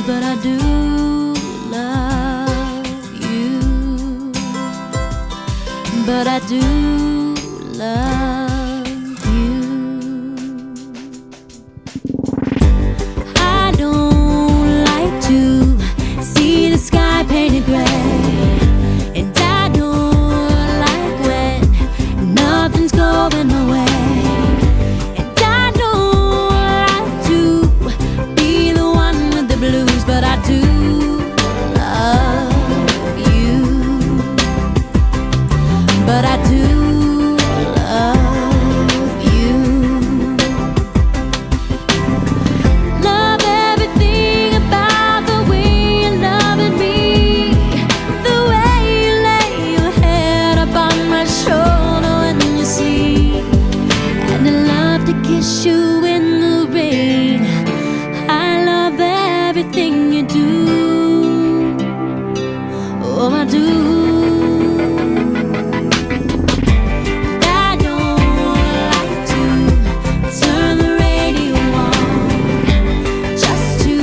but I do love you. But I do love you. I don't like to see the sky painted gray, and I don't like when nothing's going my way. But I do love you. But I do love you. Love everything about the way you're loving me, the way you lay your head upon my shoulder when you sleep, and I love to kiss you in the rain. I love everything you do. Oh, I do. I don't like to turn the radio on just to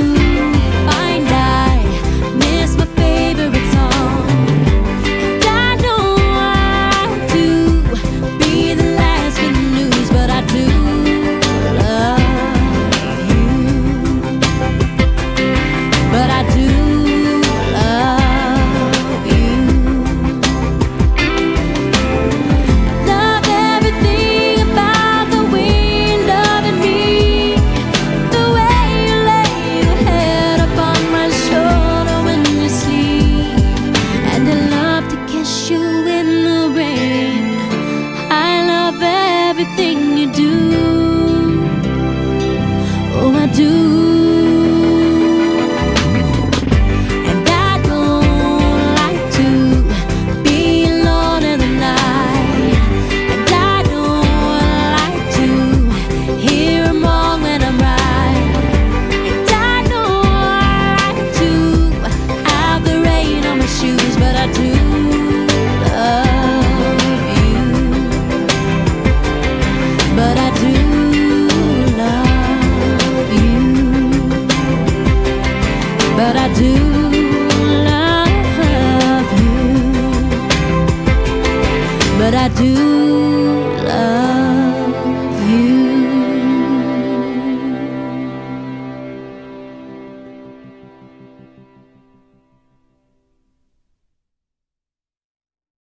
find I miss my favorite song. And I don't like to be the last with the news, but I do love you. But I do love you. Love everything about the way you're loving me, the way you lay your head upon my shoulder when you sleep, and I love to kiss you in the rain. I love everything you do. Oh, I do. But I do love you. But I do love you. But I do love you. But I do